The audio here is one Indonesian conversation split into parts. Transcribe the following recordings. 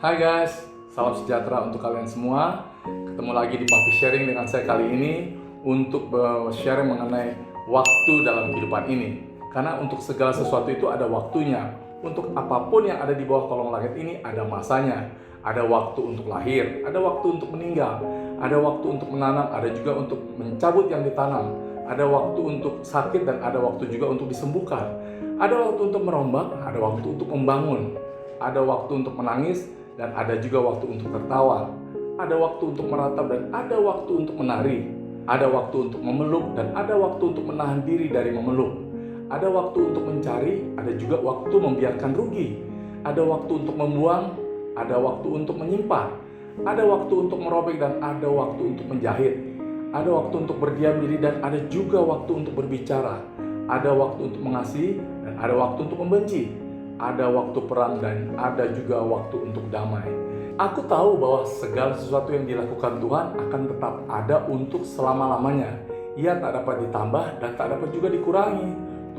Hai guys, salam sejahtera untuk kalian semua. Ketemu lagi di Papi Sharing dengan saya kali ini untuk sharing mengenai waktu dalam kehidupan ini. Karena untuk segala sesuatu itu ada waktunya. Untuk apapun yang ada di bawah kolong langit ini ada masanya. Ada waktu untuk lahir, ada waktu untuk meninggal, ada waktu untuk menanam, ada juga untuk mencabut yang ditanam. Ada waktu untuk sakit dan ada waktu juga untuk disembuhkan. Ada waktu untuk merombak, ada waktu untuk membangun. Ada waktu untuk menangis dan ada juga waktu untuk tertawa. Ada waktu untuk meratap dan ada waktu untuk menari. Ada waktu untuk memeluk dan ada waktu untuk menahan diri dari memeluk. Ada waktu untuk mencari, ada juga waktu membiarkan rugi. Ada waktu untuk membuang, ada waktu untuk menyimpan. Ada waktu untuk merobek dan ada waktu untuk menjahit. Ada waktu untuk berdiam diri dan ada juga waktu untuk berbicara. Ada waktu untuk mengasihi dan ada waktu untuk membenci. Ada waktu perang dan ada juga waktu untuk damai. Aku tahu bahwa segala sesuatu yang dilakukan Tuhan akan tetap ada untuk selama-lamanya. Ia tak dapat ditambah dan tak dapat juga dikurangi.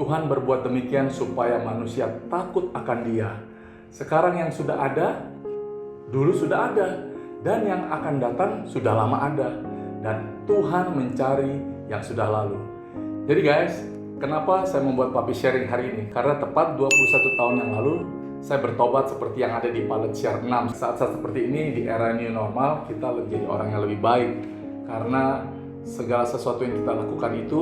Tuhan berbuat demikian supaya manusia takut akan Dia. Sekarang yang sudah ada, dulu sudah ada, dan yang akan datang sudah lama ada. Dan Tuhan mencari yang sudah lalu. Jadi guys, kenapa saya membuat Papi Sharing hari ini? Karena tepat 21 tahun yang lalu, saya bertobat seperti yang ada di Palet Share 6. Saat-saat seperti ini, di era new normal, kita menjadi orang yang lebih baik. Karena segala sesuatu yang kita lakukan itu,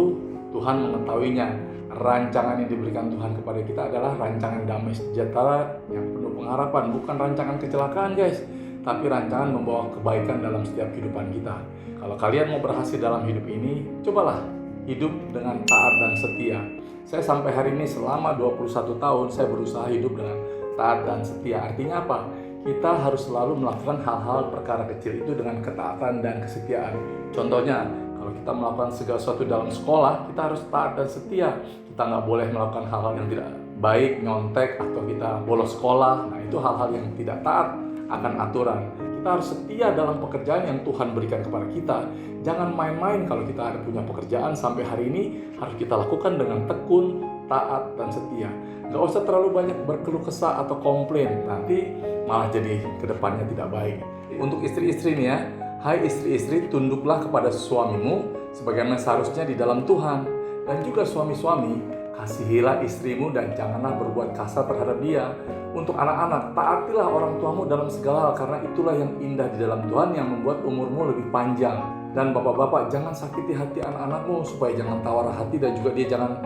Tuhan mengetahuinya. Rancangan yang diberikan Tuhan kepada kita adalah rancangan damai sejahtera yang penuh pengharapan. Bukan rancangan kecelakaan guys, tapi rancangan membawa kebaikan dalam setiap kehidupan kita. Kalau kalian mau berhasil dalam hidup ini, cobalah hidup dengan taat dan setia. Saya sampai hari ini selama 21 tahun saya berusaha hidup dengan taat dan setia. Artinya apa? Kita harus selalu melakukan hal-hal perkara kecil itu dengan ketaatan dan kesetiaan. Contohnya, kalau kita melakukan segala sesuatu dalam sekolah, kita harus taat dan setia. Kita nggak boleh melakukan hal-hal yang tidak baik, nyontek, atau kita bolos sekolah. Nah, itu hal-hal yang tidak taat akan aturan. Kita harus setia dalam pekerjaan yang Tuhan berikan kepada kita. Jangan main-main kalau kita ada punya pekerjaan sampai hari ini, harus kita lakukan dengan tekun, taat, dan setia. Nggak usah terlalu banyak berkeluh kesah atau komplain, nanti malah jadi kedepannya tidak baik. Untuk istri-istri nih ya, hai istri-istri, tunduklah kepada suamimu sebagaimana seharusnya di dalam Tuhan. Dan juga suami-suami, kasihilah istrimu dan janganlah berbuat kasar terhadap dia. Untuk anak-anak, taatilah orang tuamu dalam segala hal, karena itulah yang indah di dalam Tuhan yang membuat umurmu lebih panjang. Dan bapak-bapak, jangan sakiti hati anak-anakmu supaya jangan tawar hati dan juga dia jangan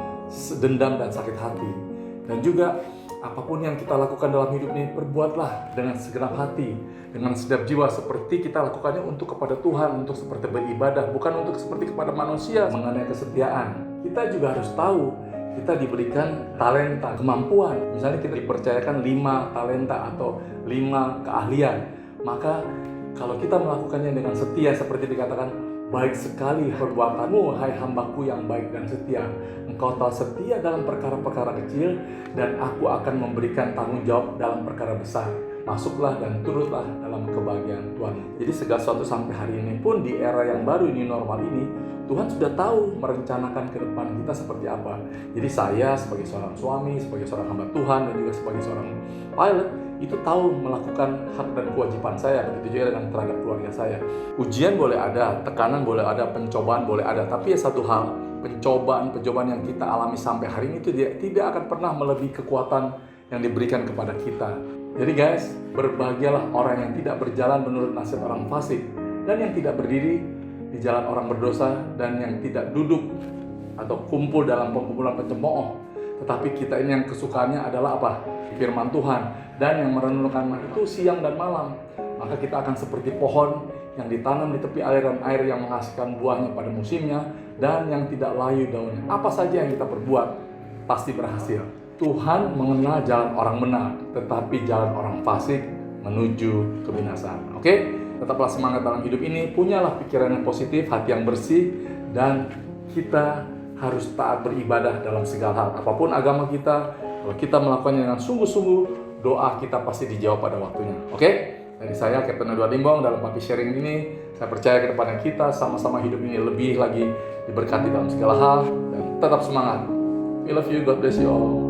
dendam dan sakit hati. Dan juga apapun yang kita lakukan dalam hidup ini, perbuatlah dengan segenap hati, dengan segenap jiwa, seperti kita lakukannya untuk kepada Tuhan, untuk seperti beribadah, bukan untuk seperti kepada manusia. Mengenai kesetiaan, kita juga harus tahu kita diberikan talenta, kemampuan. Misalnya kita dipercayakan 5 talenta atau 5 keahlian. Maka kalau kita melakukannya dengan setia, seperti dikatakan, baik sekali perbuatanmu, hai hambaku yang baik dan setia. Engkau telah setia dalam perkara-perkara kecil, dan aku akan memberikan tanggung jawab dalam perkara besar. Masuklah dan turutlah dalam kebahagiaan Tuhan. Jadi segala sesuatu sampai hari ini pun di era yang baru ini, normal ini, Tuhan sudah tahu merencanakan ke depan kita seperti apa. Jadi saya sebagai seorang suami, sebagai seorang hamba Tuhan, dan juga sebagai seorang pilot, itu tahu melakukan hak dan kewajiban saya. Begitu juga dengan terhadap keluarga saya. Ujian boleh ada, tekanan boleh ada, pencobaan boleh ada. Tapi ya satu hal, pencobaan yang kita alami sampai hari ini itu tidak akan pernah melebihi kekuatan yang diberikan kepada kita. Jadi guys, berbahagialah orang yang tidak berjalan menurut nasihat orang fasik, dan yang tidak berdiri di jalan orang berdosa, dan yang tidak duduk atau kumpul dalam perkumpulan pencemooh. Tetapi kita ini yang kesukaannya adalah apa? Firman Tuhan, dan yang merenungkan itu siang dan malam. Maka kita akan seperti pohon yang ditanam di tepi aliran air yang menghasilkan buahnya pada musimnya, dan yang tidak layu daunnya. Apa saja yang kita perbuat pasti berhasil. Tuhan mengenal jalan orang benar, tetapi jalan orang fasik menuju kebinasaan. Oke? Tetaplah semangat dalam hidup ini, punyalah pikiran yang positif, hati yang bersih, dan kita harus taat beribadah dalam segala hal. Apapun agama kita, kalau kita melakukannya dengan sungguh-sungguh, doa kita pasti dijawab pada waktunya. Oke? Dari saya, Captain Edward Limbong, dalam Papi Sharing ini, saya percaya ke depannya kita sama-sama hidup ini lebih lagi diberkati dalam segala hal, dan tetap semangat. We love you, God bless you all.